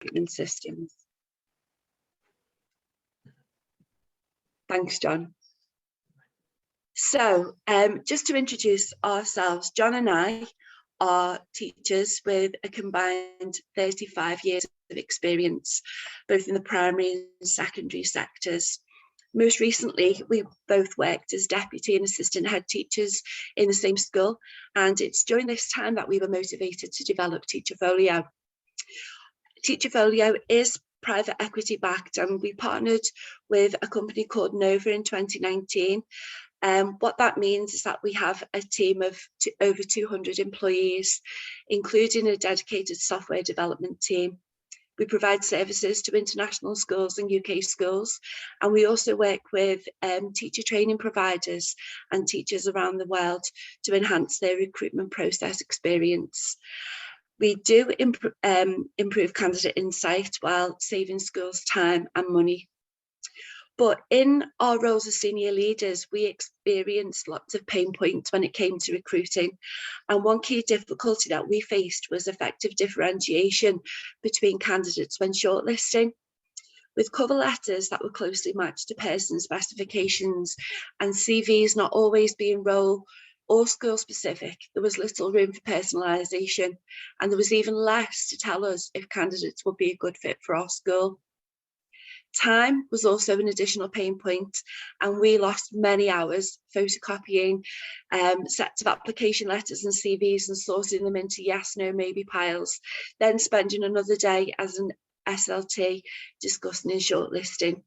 recruitment systems. Thanks, John. So just to introduce ourselves, John and I are teachers with a combined 35 years of experience, both in the primary and secondary sectors. Most recently, we both worked as deputy and assistant head teachers in the same school, and it's during this time that we were motivated to develop Teacherfolio. Teacherfolio is private equity backed, and we partnered with a company called Nova in 2019. What that means is that we have a team of over 200 employees, including a dedicated software development team. We provide services to international schools and UK schools, and we also work with teacher training providers and teachers around the world to enhance their recruitment process experience. We do improve candidate insight while saving schools time and money. But in our roles as senior leaders, we experienced lots of pain points when it came to recruiting. And one key difficulty that we faced was effective differentiation between candidates when shortlisting. With cover letters that were closely matched to person specifications and CVs not always being role or school specific, there was little room for personalisation, and there was even less to tell us if candidates would be a good fit for our school. Time was also an additional pain point, and we lost many hours photocopying sets of application letters and CVs and sorting them into yes, no, maybe piles, then spending another day as an SLT discussing and shortlisting.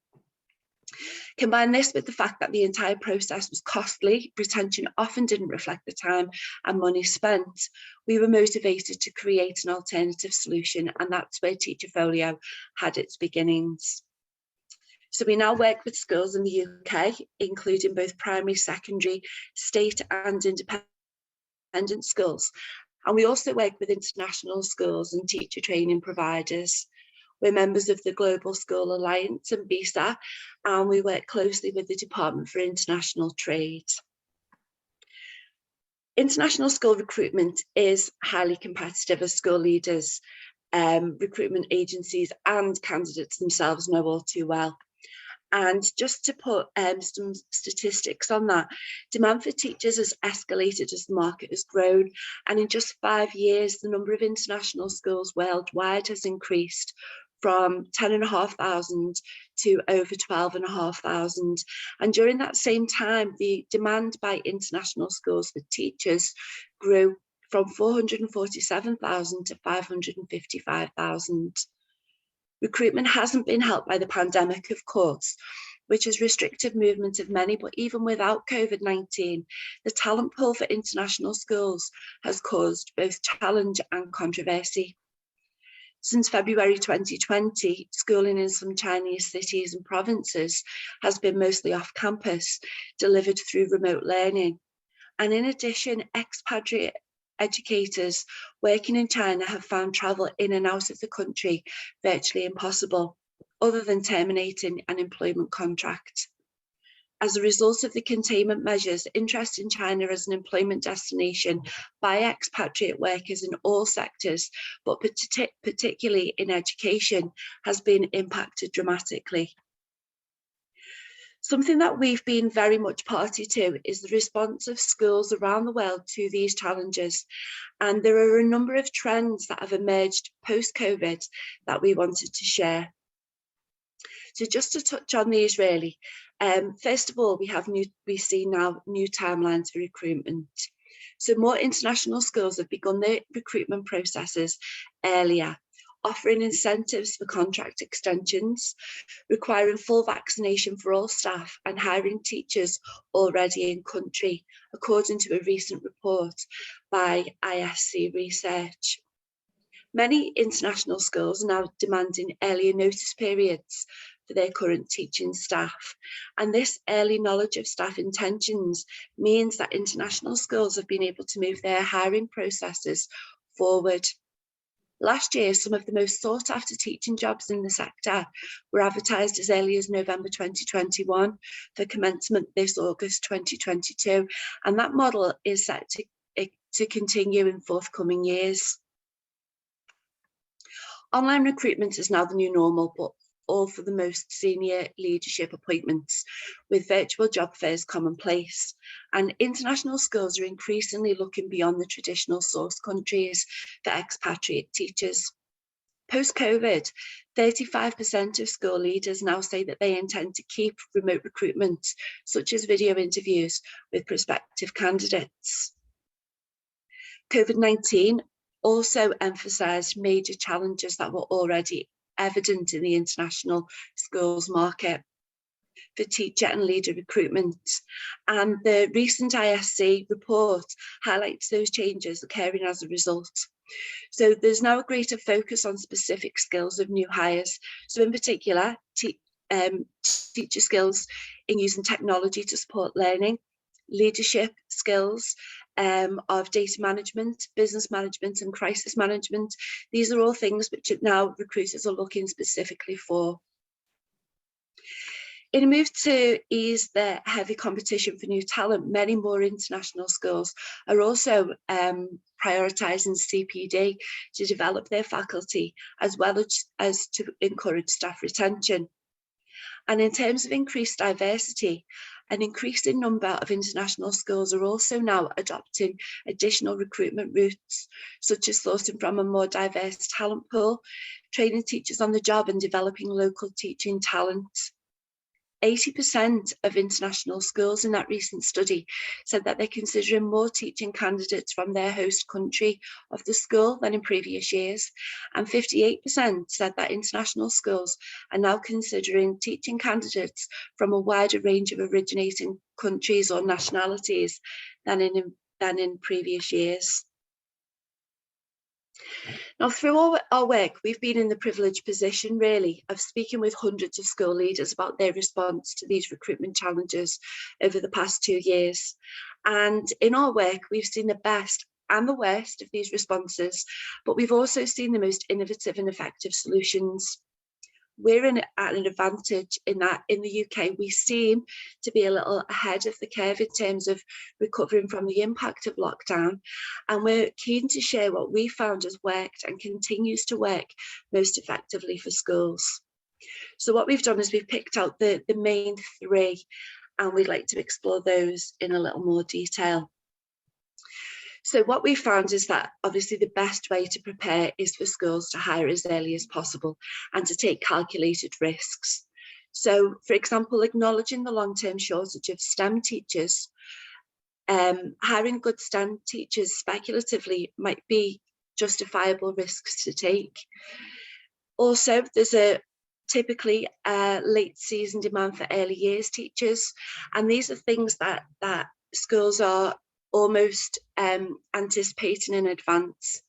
Combine this with the fact that the entire process was costly, retention often didn't reflect the time and money spent, we were motivated to create an alternative solution, and that's where Teacherfolio had its beginnings. So we now work with schools in the UK, including both primary, secondary, state and independent schools. And we also work with international schools and teacher training providers. We're members of the Global School Alliance and BISA, and we work closely with the Department for International Trade. International school recruitment is highly competitive, as school leaders, recruitment agencies and candidates themselves know all too well. And just to put some statistics on that, demand for teachers has escalated as the market has grown. And in just 5 years, the number of international schools worldwide has increased from 10,500 to over 12,500. And during that same time, the demand by international schools for teachers grew from 447,000 to 555,000. Recruitment hasn't been helped by the pandemic, of course, which has restricted movement of many, but even without COVID-19, the talent pool for international schools has caused both challenge and controversy. Since February 2020, schooling in some Chinese cities and provinces has been mostly off campus, delivered through remote learning. And in addition, expatriate educators working in China have found travel in and out of the country virtually impossible, other than terminating an employment contract. As a result of the containment measures, interest in China as an employment destination by expatriate workers in all sectors, but particularly in education, has been impacted dramatically. Something that we've been very much party to is the response of schools around the world to these challenges. And there are a number of trends that have emerged post-COVID that we wanted to share. So just to touch on these really, first of all, we see now new timelines for recruitment. So more international schools have begun their recruitment processes earlier, offering incentives for contract extensions, requiring full vaccination for all staff and hiring teachers already in country, according to a recent report by ISC Research. Many international schools are now demanding earlier notice periods for their current teaching staff. And this early knowledge of staff intentions means that international schools have been able to move their hiring processes forward. Last year, some of the most sought after teaching jobs in the sector were advertised as early as November 2021 for commencement this August 2022. And that model is set to continue in forthcoming years. Online recruitment is now the new normal, but all for the most senior leadership appointments, with virtual job fairs commonplace. And international schools are increasingly looking beyond the traditional source countries for expatriate teachers. Post-COVID, 35% of school leaders now say that they intend to keep remote recruitment, such as video interviews with prospective candidates. COVID-19 also emphasised major challenges that were already evident in the international schools market for teacher and leader recruitment. And the recent ISC report highlights those changes occurring as a result. So there's now a greater focus on specific skills of new hires. So in particular, teacher skills in using technology to support learning, leadership skills of data management, business management and crisis management. These are all things which now recruiters are looking specifically for. In a move to ease the heavy competition for new talent, many more international schools are also prioritising CPD to develop their faculty, as well as to encourage staff retention. And in terms of increased diversity, an increasing number of international schools are also now adopting additional recruitment routes, such as sourcing from a more diverse talent pool, training teachers on the job and developing local teaching talent. 80% of international schools in that recent study said that they're considering more teaching candidates from their host country of the school than in previous years. And 58% said that international schools are now considering teaching candidates from a wider range of originating countries or nationalities than in previous years. Now, through our work, we've been in the privileged position, really, of speaking with hundreds of school leaders about their response to these recruitment challenges over the past 2 years. And in our work, we've seen the best and the worst of these responses, but we've also seen the most innovative and effective solutions. We're at an advantage in that in the UK, we seem to be a little ahead of the curve in terms of recovering from the impact of lockdown. And we're keen to share what we found has worked and continues to work most effectively for schools. So what we've done is we've picked out the main 3, and we'd like to explore those in a little more detail. So what we found is that obviously the best way to prepare is for schools to hire as early as possible and to take calculated risks. So, for example, acknowledging the long-term shortage of STEM teachers, hiring good STEM teachers speculatively might be justifiable risks to take. Also, there's typically a late season demand for early years teachers, and these are things that schools are almost anticipating in advance.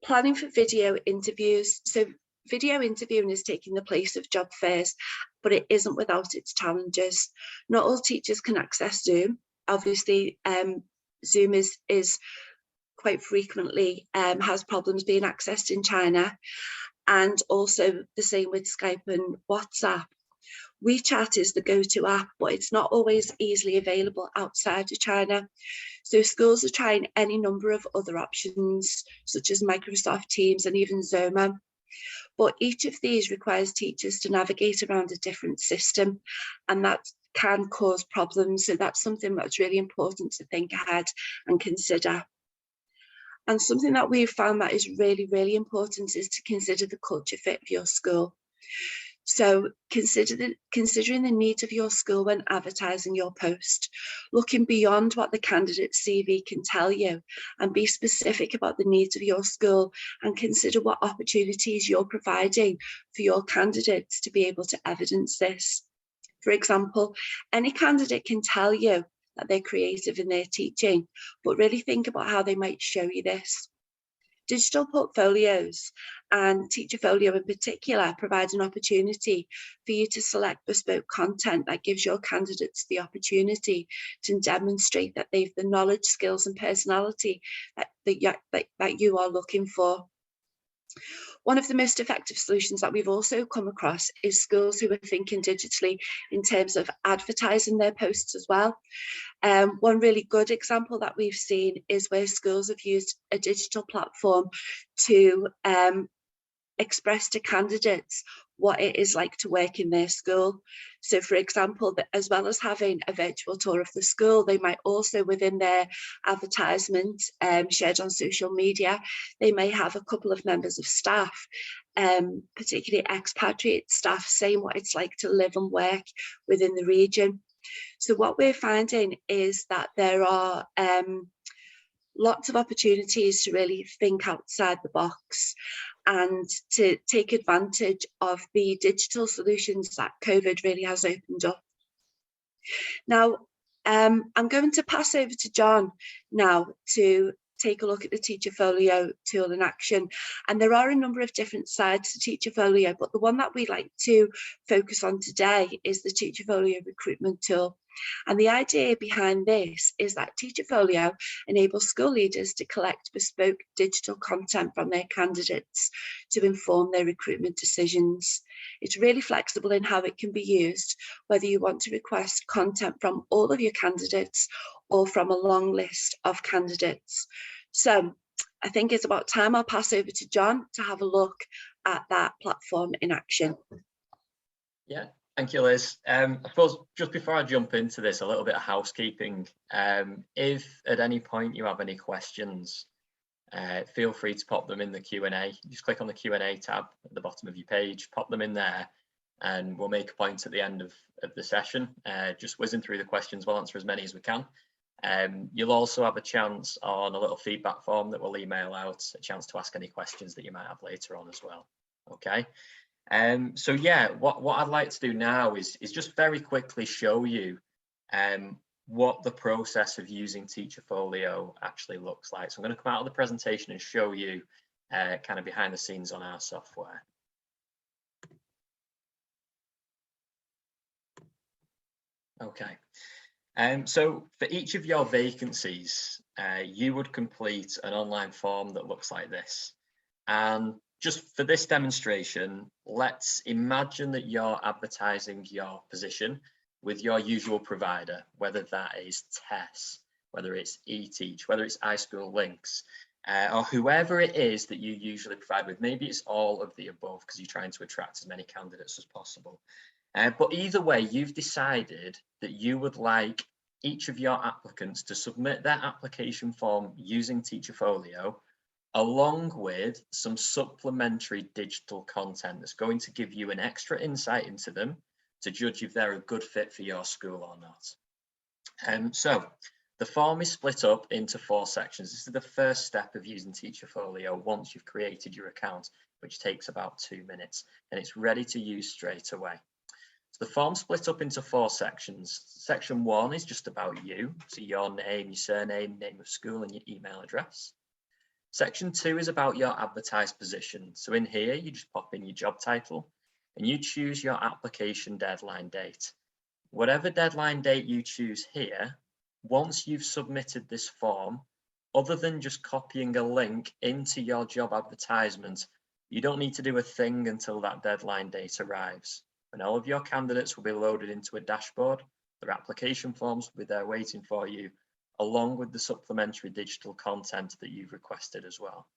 Planning for video interviews. So video interviewing is taking the place of job fairs, but it isn't without its challenges. Not all teachers can access Zoom. Obviously, Zoom is quite frequently has problems being accessed in China, and also the same with Skype and WhatsApp. WeChat is the go-to app, but it's not always easily available outside of China. So schools are trying any number of other options, such as Microsoft Teams and even Zoma. But each of these requires teachers to navigate around a different system, and that can cause problems. So that's something that's really important to think ahead and consider. And something that we've found that is really, really important is to consider the culture fit of your school. So considering the needs of your school when advertising your post, looking beyond what the candidate's CV can tell you, and be specific about the needs of your school, and consider what opportunities you're providing for your candidates to be able to evidence this. For example, any candidate can tell you that they're creative in their teaching, but really think about how they might show you this. Digital portfolios and Teacherfolio in particular provide an opportunity for you to select bespoke content that gives your candidates the opportunity to demonstrate that they've the knowledge, skills and personality that you are looking for. One of the most effective solutions that we've also come across is schools who are thinking digitally in terms of advertising their posts as well. One really good example that we've seen is where schools have used a digital platform to express to candidates what it is like to work in their school. So for example, as well as having a virtual tour of the school, they might also, within their advertisement shared on social media, they may have a couple of members of staff, particularly expatriate staff, saying what it's like to live and work within the region. So what we're finding is that there are lots of opportunities to really think outside the box and to take advantage of the digital solutions that COVID really has opened up. Now, I'm going to pass over to John now to take a look at the Teacherfolio tool in action. And there are a number of different sides to Teacherfolio, but the one that we like to focus on today is the Teacherfolio recruitment tool. And the idea behind this is that Teacherfolio enables school leaders to collect bespoke digital content from their candidates to inform their recruitment decisions. It's really flexible in how it can be used, whether you want to request content from all of your candidates or from a long list of candidates. So I think it's about time I'll pass over to John to have a look at that platform in action. Yeah. Thank you, Liz. I suppose just before I jump into this, a little bit of housekeeping. If at any point you have any questions, feel free to pop them in the Q&A. Just click on the Q&A tab at the bottom of your page, pop them in there, and we'll make a point at the end of the session. Just whizzing through the questions, we'll answer as many as we can. You'll also have a chance on a little feedback form that we'll email out, a chance to ask any questions that you might have later on as well. Okay. So yeah, what I'd like to do now is just very quickly show you what the process of using Teacherfolio actually looks like. So I'm going to come out of the presentation and show you kind of behind the scenes on our software. Okay. So for each of your vacancies, you would complete an online form that looks like this. And just for this demonstration, let's imagine that you're advertising your position with your usual provider, whether that is TESS, whether it's eTeach, whether it's iSchool Links, or whoever it is that you usually provide with. Maybe it's all of the above because you're trying to attract as many candidates as possible. But either way, you've decided that you would like each of your applicants to submit their application form using Teacherfolio, along with some supplementary digital content that's going to give you an extra insight into them to judge if they're a good fit for your school or not. So the form is split up into 4 sections. This is the first step of using Teacherfolio once you've created your account, which takes about 2 minutes, and it's ready to use straight away. So the form's split up into 4 sections. Section 1 is just about you, so your name, your surname, name of school, and your email address. Section 2 is about your advertised position. So in here, you just pop in your job title and you choose your application deadline date. Whatever deadline date you choose here, once you've submitted this form, other than just copying a link into your job advertisement, you don't need to do a thing until that deadline date arrives. And all of your candidates will be loaded into a dashboard. Their application forms will be there waiting for you, along with the supplementary digital content that you've requested as well.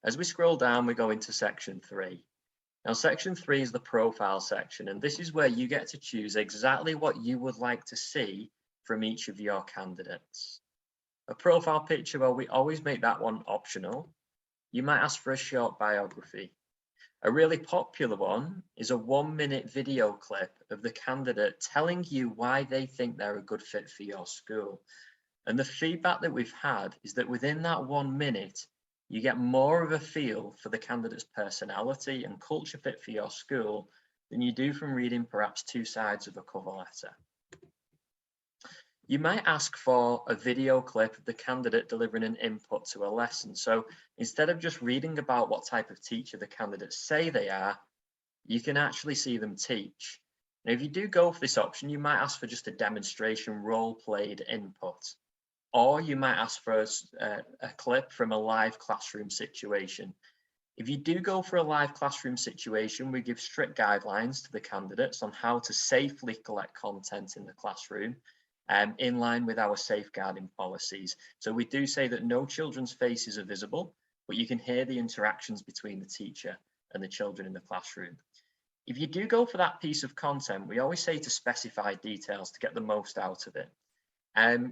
As we scroll down, we go into section 3. Now, section 3 is the profile section, and this is where you get to choose exactly what you would like to see from each of your candidates. A profile picture, well, we always make that one optional. You might ask for a short biography. A really popular one is a 1-minute video clip of the candidate telling you why they think they're a good fit for your school. And the feedback that we've had is that within that 1 minute, you get more of a feel for the candidate's personality and culture fit for your school than you do from reading perhaps 2 sides of a cover letter. You might ask for a video clip of the candidate delivering an input to a lesson. So instead of just reading about what type of teacher the candidates say they are, you can actually see them teach. Now, if you do go for this option, you might ask for just a demonstration role-played input, or you might ask for a clip from a live classroom situation. If you do go for a live classroom situation, we give strict guidelines to the candidates on how to safely collect content in the classroom, in line with our safeguarding policies. So we do say that no children's faces are visible, but you can hear the interactions between the teacher and the children in the classroom. If you do go for that piece of content, we always say to specify details to get the most out of it.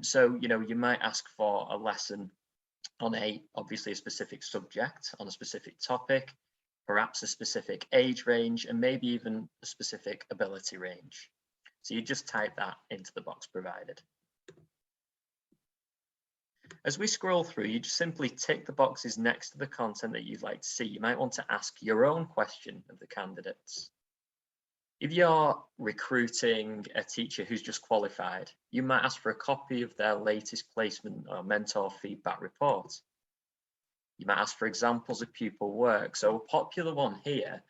So, you might ask for a lesson on obviously a specific subject, on a specific topic, perhaps a specific age range, and maybe even a specific ability range. So you just type that into the box provided. As we scroll through, you just simply tick the boxes next to the content that you'd like to see. You might want to ask your own question of the candidates. If you're recruiting a teacher who's just qualified, you might ask for a copy of their latest placement or mentor feedback report. You might ask for examples of pupil work. So a popular one here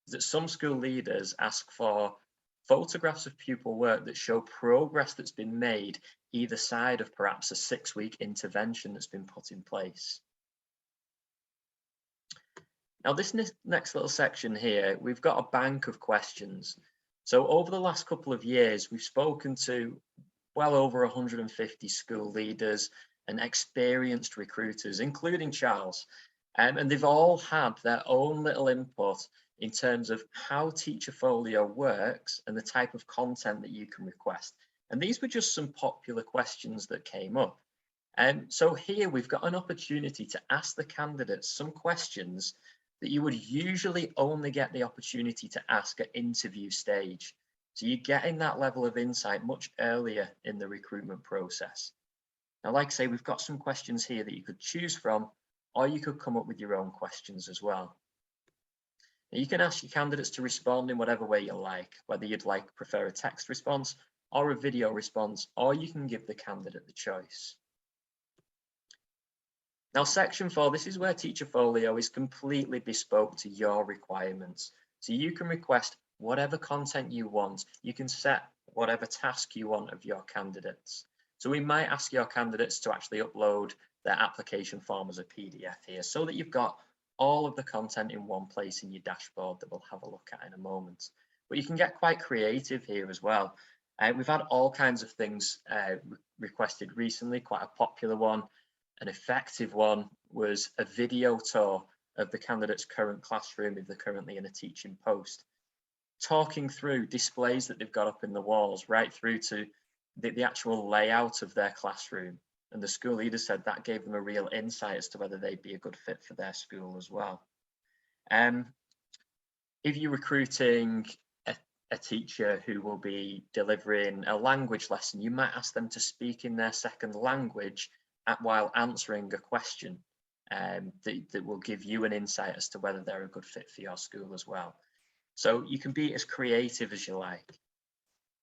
is that some school leaders ask for photographs of pupil work that show progress that's been made either side of perhaps a 6-week intervention that's been put in place. Now, this next little section here, we've got a bank of questions. So over the last couple of years, we've spoken to well over 150 school leaders and experienced recruiters, including Charles, and they've all had their own little input in terms of how Teacherfolio works and the type of content that you can request. And these were just some popular questions that came up. So here we've got an opportunity to ask the candidates some questions that you would usually only get the opportunity to ask at interview stage. So you're getting that level of insight much earlier in the recruitment process. Now, like I say, we've got some questions here that you could choose from, or you could come up with your own questions as well. Now, you can ask your candidates to respond in whatever way you like, whether you'd prefer a text response or a video response, or you can give the candidate the choice. Now, section 4, this is where Teacherfolio is completely bespoke to your requirements. So you can request whatever content you want. You can set whatever task you want of your candidates. So we might ask your candidates to actually upload their application form as a PDF here so that you've got all of the content in one place in your dashboard that we'll have a look at in a moment. But you can get quite creative here as well. We've had all kinds of things requested recently. Quite a popular one, an effective one, was a video tour of the candidate's current classroom if they're currently in a teaching post, talking through displays that they've got up in the walls, right through to the actual layout of their classroom. And the school leader said that gave them a real insight as to whether they'd be a good fit for their school as well. If you're recruiting a teacher who will be delivering a language lesson, you might ask them to speak in their second language while answering a question that will give you an insight as to whether they're a good fit for your school as well. So you can be as creative as you like.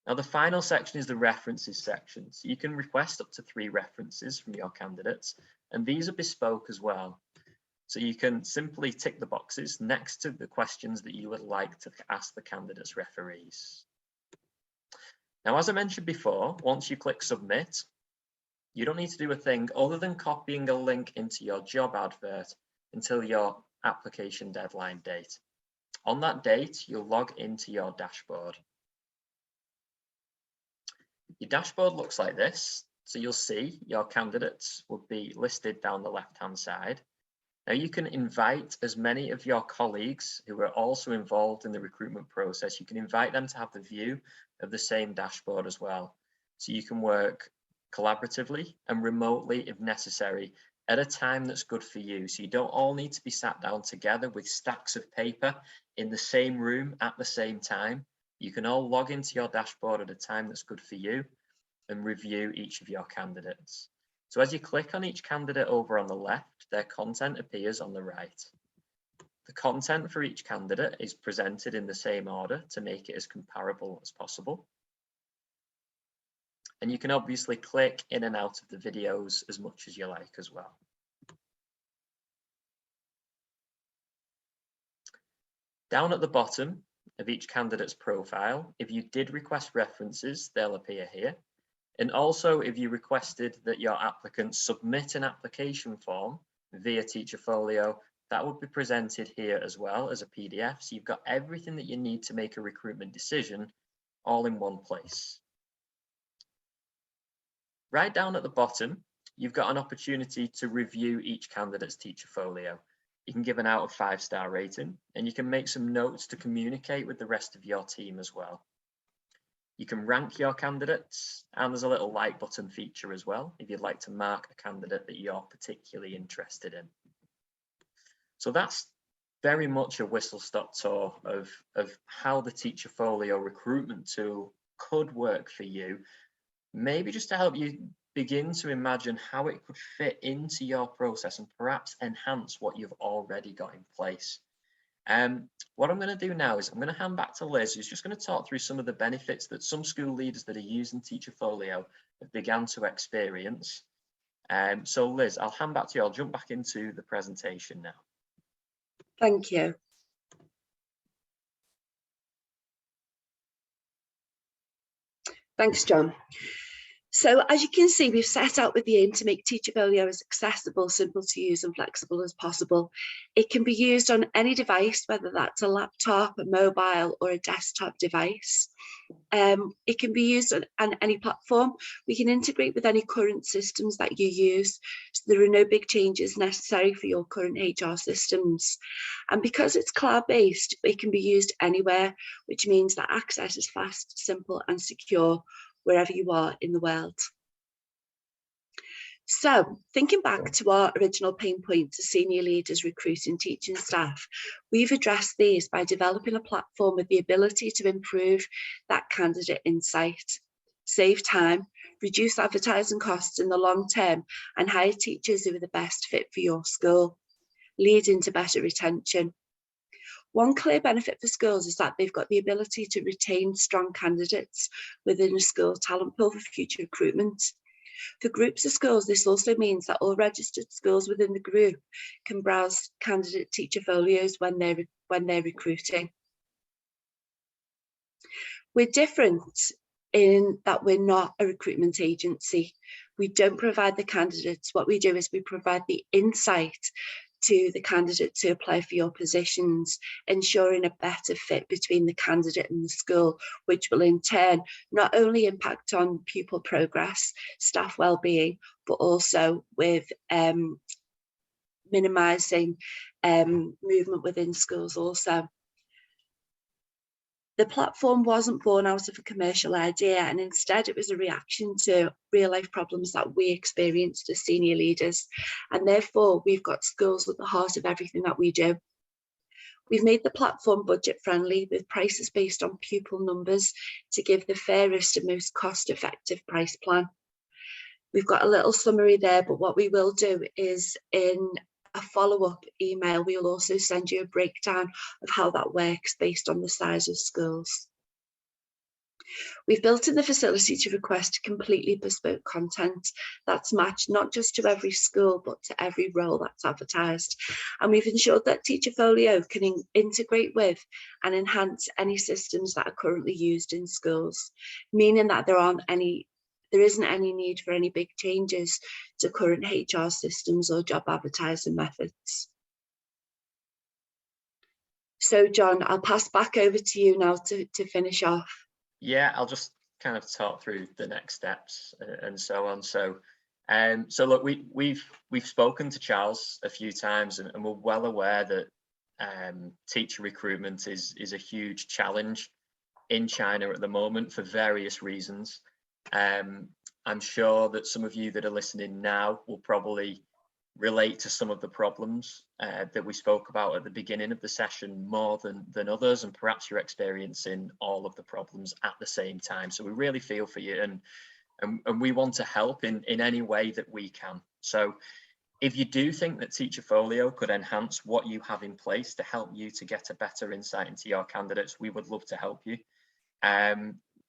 Now, the final section is the references section. So you can request up to 3 references from your candidates, and these are bespoke as well. So you can simply tick the boxes next to the questions that you would like to ask the candidates' referees. Now, as I mentioned before, once you click submit, you don't need to do a thing other than copying a link into your job advert until your application deadline date. On that date, you'll log into your dashboard. Your dashboard looks like this. So you'll see your candidates will be listed down the left-hand side. Now you can invite as many of your colleagues who are also involved in the recruitment process. You can invite them to have the view of the same dashboard as well. So you can work collaboratively and remotely if necessary at a time that's good for you. So you don't all need to be sat down together with stacks of paper in the same room at the same time. You can all log into your dashboard at a time that's good for you and review each of your candidates. So as you click on each candidate over on the left, their content appears on the right. The content for each candidate is presented in the same order to make it as comparable as possible. And you can obviously click in and out of the videos as much as you like as well. Down at the bottom of each candidate's profile, if you did request references, they'll appear here. And also, if you requested that your applicant submit an application form via Teacherfolio, that would be presented here as well as a PDF. So you've got everything that you need to make a recruitment decision all in one place. Right down at the bottom, you've got an opportunity to review each candidate's Teacherfolio. You can give an out of 5-star rating, and you can make some notes to communicate with the rest of your team as well. You can rank your candidates, and there's a little like button feature as well if you'd like to mark a candidate that you're particularly interested in. So that's very much a whistle-stop tour of how the Teacherfolio recruitment tool could work for you, maybe just to help you begin to imagine how it could fit into your process and perhaps enhance what you've already got in place. What I'm going to do now is I'm going to hand back to Liz, who's just going to talk through some of the benefits that some school leaders that are using Teacherfolio have begun to experience. So Liz, I'll hand back to you. I'll jump back into the presentation now. Thank you. Thanks, John. So as you can see, we've set out with the aim to make Teacherfolio as accessible, simple to use and flexible as possible. It can be used on any device, whether that's a laptop, a mobile or a desktop device. It can be used on any platform. We can integrate with any current systems that you use. So there are no big changes necessary for your current HR systems. And because it's cloud-based, it can be used anywhere, which means that access is fast, simple and secure wherever you are in the world. So thinking back to our original pain point to senior leaders recruiting teaching staff, we've addressed these by developing a platform with the ability to improve that candidate insight, save time, reduce advertising costs in the long term, and hire teachers who are the best fit for your school, leading to better retention. One clear benefit for schools is that they've got the ability to retain strong candidates within a school talent pool for future recruitment. For groups of schools, this also means that all registered schools within the group can browse candidate Teacherfolios when they're recruiting. We're different in that we're not a recruitment agency. We don't provide the candidates. What we do is we provide the insight to the candidates who apply for your positions, ensuring a better fit between the candidate and the school, which will in turn not only impact on pupil progress, staff well-being, but also with minimising movement within schools also. The platform wasn't born out of a commercial idea, and instead it was a reaction to real life problems that we experienced as senior leaders. And therefore, we've got schools at the heart of everything that we do. We've made the platform budget friendly with prices based on pupil numbers to give the fairest and most cost effective price plan. We've got a little summary there, but what we will do is in a follow-up email, we will also send you a breakdown of how that works based on the size of schools. We've built in the facility to request completely bespoke content that's matched not just to every school, but to every role that's advertised. And we've ensured that Teacherfolio can integrate with and enhance any systems that are currently used in schools, meaning that there isn't any need for any big changes to current HR systems or job advertising methods. So John, I'll pass back over to you now to finish off. Yeah, I'll just kind of talk through the next steps and so on. So look, we've spoken to Charles a few times, and we're well aware that teacher recruitment is a huge challenge in China at the moment for various reasons. I'm sure that some of you that are listening now will probably relate to some of the problems that we spoke about at the beginning of the session more than others, and perhaps you're experiencing all of the problems at the same time. So we really feel for you, and we want to help in any way that we can. So if you do think that Teacherfolio could enhance what you have in place to help you to get a better insight into your candidates, we would love to help you.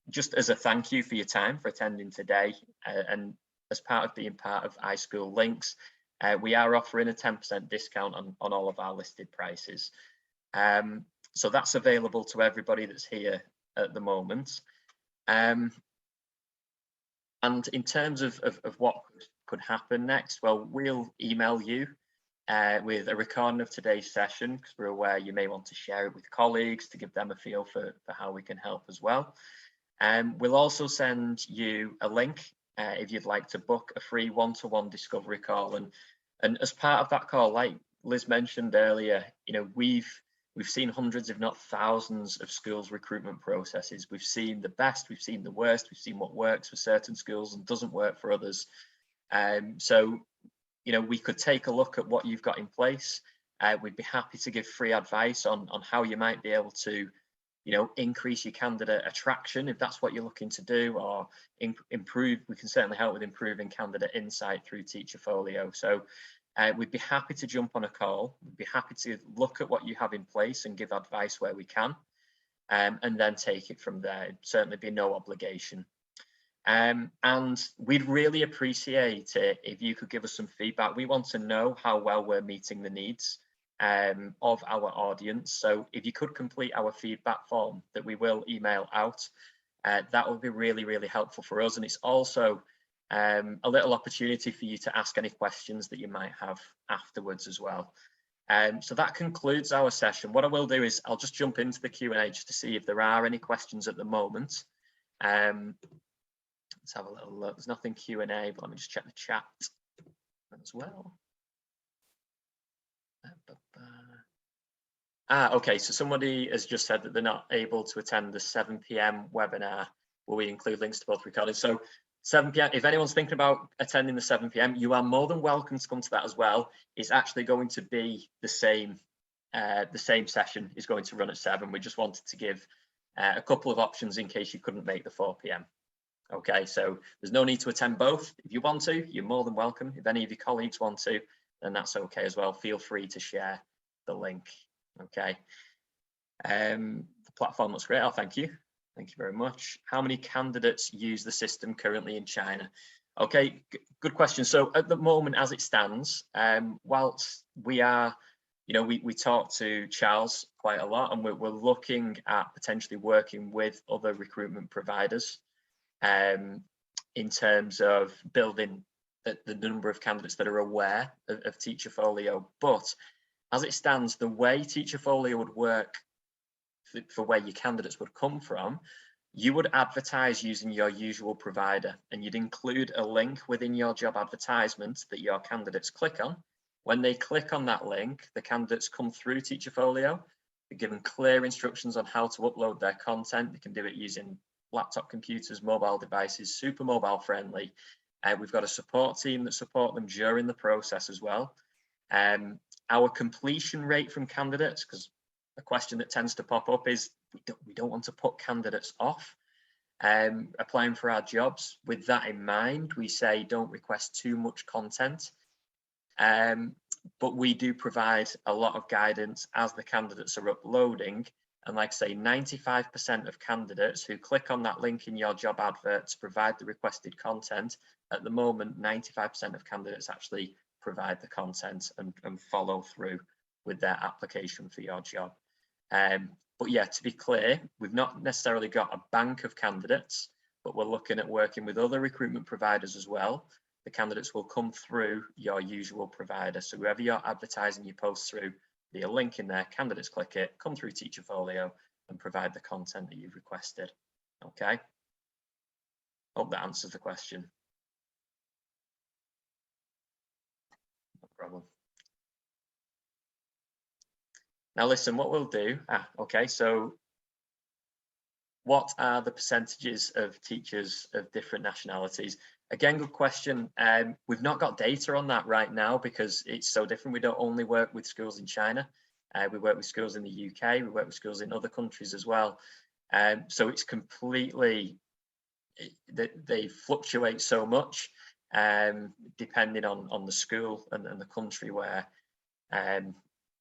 Just as a thank you for your time for attending today, and as part of being part of iSchool Links, we are offering a 10% discount on all of our listed prices. So that's available to everybody that's here at the moment. And in terms of what could happen next, well, we'll email you with a recording of today's session, because we're aware you may want to share it with colleagues to give them a feel for how we can help as well. We'll also send you a link if you'd like to book a free one-to-one discovery call. And as part of that call, like Liz mentioned earlier, you know, we've seen hundreds, if not thousands, of schools recruitment processes. We've seen the best, we've seen the worst, we've seen what works for certain schools and doesn't work for others. So, you know, we could take a look at what you've got in place. We'd be happy to give free advice on how you might be able to, you know, increase your candidate attraction if that's what you're looking to do, or improve. We can certainly help with improving candidate insight through Teacherfolio. So we'd be happy to jump on a call. We'd be happy to look at what you have in place and give advice where we can, and then take it from there. It'd certainly be no obligation. And we'd really appreciate it if you could give us some feedback. We want to know how well we're meeting the needs of our audience. So if you could complete our feedback form that we will email out, that would be really, really helpful for us. And it's also a little opportunity for you to ask any questions that you might have afterwards as well. So that concludes our session. What I will do is I'll just jump into the Q&A just to see if there are any questions at the moment. Let's have a little look. There's nothing Q&A, but let me just check the chat as well. Okay, so somebody has just said that they're not able to attend the 7 p.m. webinar. Will we include links to both recordings? So 7 p.m. if anyone's thinking about attending the 7 p.m, you are more than welcome to come to that as well. It's actually going to be the same session is going to run at 7. We just wanted to give a couple of options in case you couldn't make the 4 p.m. Okay, so there's no need to attend both. If you want to, you're more than welcome. If any of your colleagues want to, then that's okay as well. Feel free to share the link. Okay. The platform looks great. Oh, thank you. Thank you very much. How many candidates use the system currently in China? Okay, good question. So at the moment, as it stands, whilst we are, you know, we talk to Charles quite a lot, and we're looking at potentially working with other recruitment providers in terms of building the number of candidates that are aware of Teacherfolio. But as it stands, the way Teacherfolio would work for where your candidates would come from, you would advertise using your usual provider, and you'd include a link within your job advertisement that your candidates click on. When they click on that link, the candidates come through Teacherfolio. They're given clear instructions on how to upload their content. They can do it using laptop computers, mobile devices, super mobile friendly. We've got a support team that support them during the process as well. Our completion rate from candidates, because a question that tends to pop up is we don't want to put candidates off applying for our jobs. With that in mind, we say don't request too much content, but we do provide a lot of guidance as the candidates are uploading. And like I say, 95% of candidates who click on that link in your job advert to provide the requested content, at the moment, 95% of candidates actually provide the content and follow through with their application for your job. But yeah, to be clear, we've not necessarily got a bank of candidates, but we're looking at working with other recruitment providers as well. The candidates will come through your usual provider. So whoever you're advertising your posts through, be a link in there, candidates click it, come through Teacherfolio and provide the content that you've requested. Okay. Hope that answers the question. No problem. Now listen, what we'll do, okay, so what are the percentages of teachers of different nationalities? Again, good question. We've not got data on that right now because it's so different. We don't only work with schools in China. We work with schools in the UK. We work with schools in other countries as well. So it's completely, they fluctuate so much depending on the school and the country where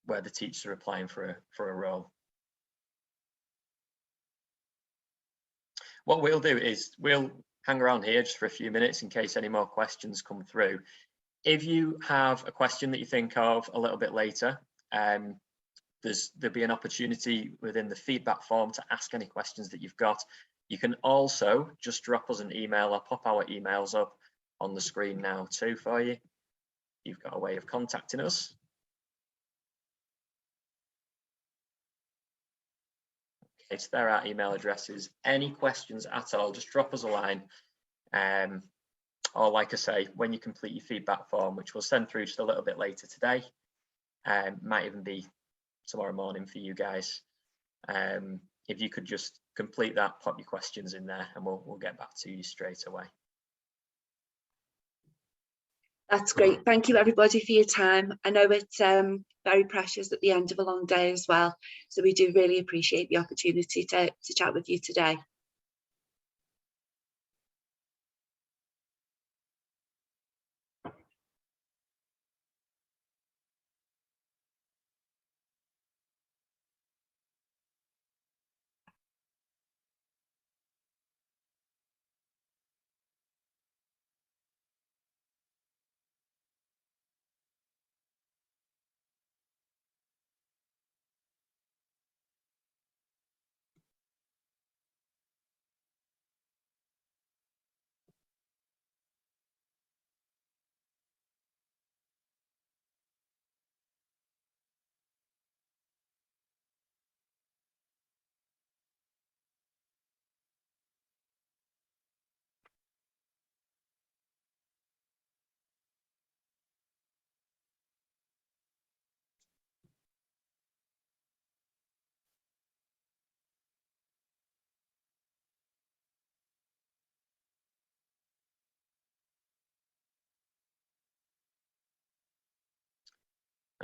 the teachers are applying for a role. What we'll do is we'll hang around here just for a few minutes in case any more questions come through. If you have a question that you think of a little bit later, there'll be an opportunity within the feedback form to ask any questions that you've got. You can also just drop us an email. I'll pop our emails up on the screen now too for you. You've got a way of contacting us. So there are email addresses. Any questions at all, just drop us a line. Or like I say, when you complete your feedback form, which we'll send through just a little bit later today, might even be tomorrow morning for you guys. If you could just complete that, pop your questions in there, and we'll get back to you straight away. That's great. Thank you everybody for your time. I know it's very precious at the end of a long day as well, so we do really appreciate the opportunity to chat with you today.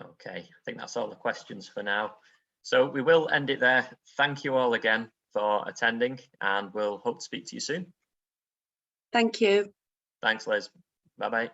Okay, I think that's all the questions for now. So we will end it there. Thank you all again for attending, and we'll hope to speak to you soon. Thank you. Thanks, Liz. Bye-bye.